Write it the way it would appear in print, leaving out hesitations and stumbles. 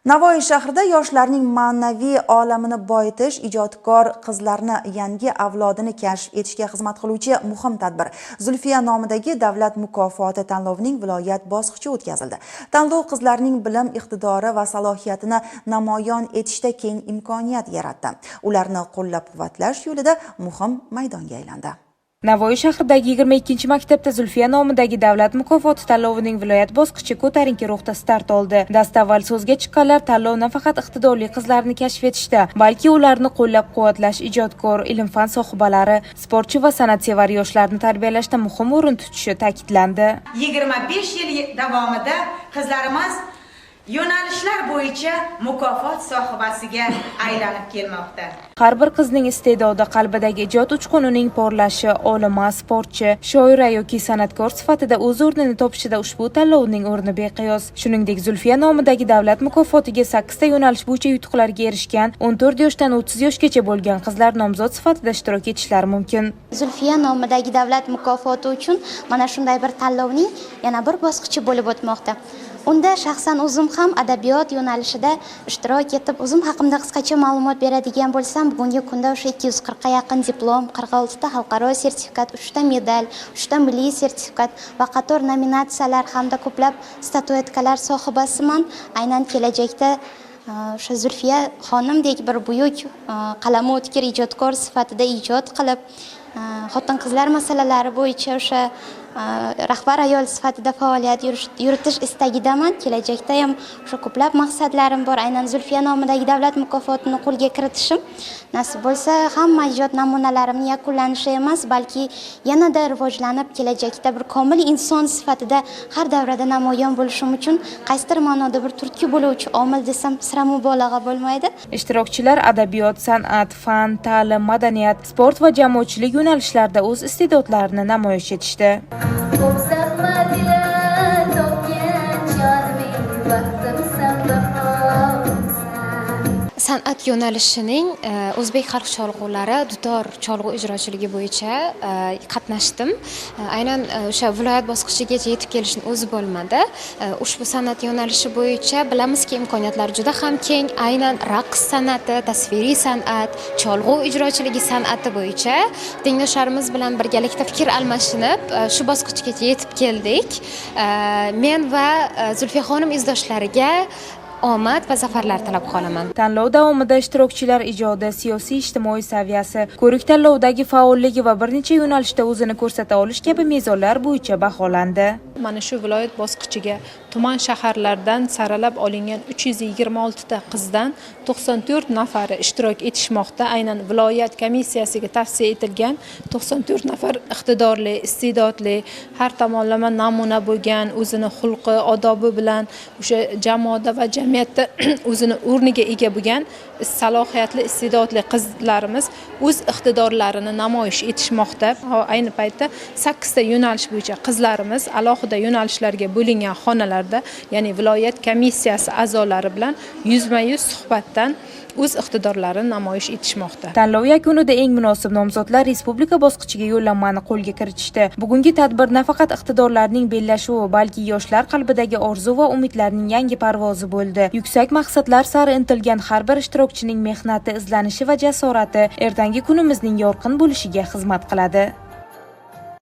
Navoiy shahrida yoshlarning ma'naviy olamini boyitish, ijodkor qizlarni yangi avlodini kashf etishga xizmat qiluvchi muhim tadbir. Zulfiya nomidagi davlat mukofoti tanlovining viloyat bosqichi o'tkazildi. Tanlov qizlarning bilim, iqtidori va salohiyatini namoyon etishda keng imkoniyat yaratdi. Ularni qo'llab-quvvatlash yo'lida muhim maydonga aylandi. Navoiy shahridagi 22-maktabda Zulfiya nomidagi davlat mukofoti tanlovining viloyat bosqichi ko'tarinki ruhda start oldi. Dastavval so'zga chiqqanlar tanlov nafaqat iqtidorli qizlarni kashf etishda, balki ularni qo'llab-quvvatlash, ijodkor, ilm-fan sohibalari, sportchi va san'atsevar yoshlarni tarbiyalashda muhim o'rin tutishi ta'kidlandi. 25 yil davomida qizlarimiz yo'nalishlar bo'yicha mukofot sohibasiga aylanib kelmoqda. Har bir qizning iste'dodi, qalbidagi ijod uchqunining porlashi, olima, sportchi, shoira yoki san'atkor sifatida o'z o'rnini topishida ushbu tanlovning o'rni beqiyos. Shuningdek, Zulfiya nomidagi davlat mukofotiga 8 ta yo'nalish bo'yicha yutuqlarga erishgan 14 yoshdan 30 yoshgacha bo'lgan qizlar nomzod sifatida ishtirok etishlari mumkin. Zulfiya nomidagi davlat mukofoti uchun mana shunday bir tanlovning yana bir bosqichi bo'lib o'tmoqda. Unda shaxsan o'zim ham adabiyot yo'nalishida ishtirok etib, o'zim haqimda qisqacha ma'lumot beradigan bo'lsam, bugungi kunda o'sha 240 ga yaqin diplom, 46 ta xalqaro sertifikat, 3 ta medal, 3 ta milliy sertifikat va qator nominatsiyalar hamda ko'plab statuetkalar sohibasiman. Aynan kelajakda o'sha Zulfiya xonimdek bir buyuk qalami o'tkir ijodkor sifatida ijod qilib, xotin-qizlar masalalari bo'yicha o'sha rahbar ayol sifatida faoliyat yuritish istagidaman. Kelajakda ham o'sha ko'plab maqsadlarim bor. Aynan Zulfiya nomidagi davlat mukofotini qo'lga kiritishim, nasib bo'lsa, hamma ijod namunalarimning yakunlanishi emas, balki yanada rivojlanib, kelajakda bir komil inson sifatida har davrada namoyon bo'lishim uchun qaysidir ma'noda bir turtki bo'luvchi omil desam sira mubolag'a bo'lmaydi. Ishtirokchilar adabiyot, san'at, fan, ta'lim, madaniyat, sport va jamoatchilik yo'nalishlarida o'z iste'dodlarini namoyish etishdi. San'at yo'nalishining o'zbek xalq cholg'ulari, dutor cholg'u ijrochiligi bo'yicha qatnashdim. Aynan o'sha viloyat bosqichigacha yetib kelishning o'zi bo'lmadi. Ushbu san'at yo'nalishi bo'yicha bilamizki, imkoniyatlar juda ham keng. Aynan raqs san'ati, tasviriy san'at, cholg'u ijrochiligi san'ati bo'yicha tengdoshlarimiz bilan birgalikda fikr almashinib, shu bosqichgacha yetib keldik. Men va Zulfiya xonim izdoshlariga omad va zafarlar tilab qolaman. Tanlov davomida ishtirokchilar ijodi, siyosiy, ijtimoiy saviyasi, ko'rik-tanlovdagi faolligi va bir necha yo'nalishda o'zini ko'rsata olish kabi mezonlar bo'yicha baholandi. Mana shu viloyat bosqichiga tuman shaharlardan saralab olingan 326 ta qizdan 94 nafari ishtirok etishmoqda. Aynan viloyat komissiyasiga tavsiya etilgan 94 nafar iqtidorli, iste'dodli, har tomonlama namuna bo'lgan, o'zini xulqi, odobi bilan o'sha jamoada va jamiyatda o'zini o'rniga ega bo'lgan salohiyatli, iste'dodli qizlarimiz o'z iqtidorlarini namoyish etishmoqda. Ayni paytda 8 ta yo'nalish bo'yicha qizlarimiz alohida yo'nalishlarga bo'lingan xonalarda, ya'ni viloyat komissiyasi a'zolari bilan yuzma-yuz suhbatdan o'z iqtidorlarini namoyish etishmoqda. Tanlov yakunida eng munosib nomzodlar respublika bosqichiga yo'llanmani qo'lga kiritishdi. Bugungi tadbir nafaqat iqtidorlarning bellashuvi, balki yoshlar qalbidagi orzu va umidlarning yangi parvozi bo'ldi. Yuksak maqsadlar sari intilgan har bir ishtirokchining mehnati, izlanishi va jasorati ertangi kunimizning yorqin bo'lishiga xizmat qiladi.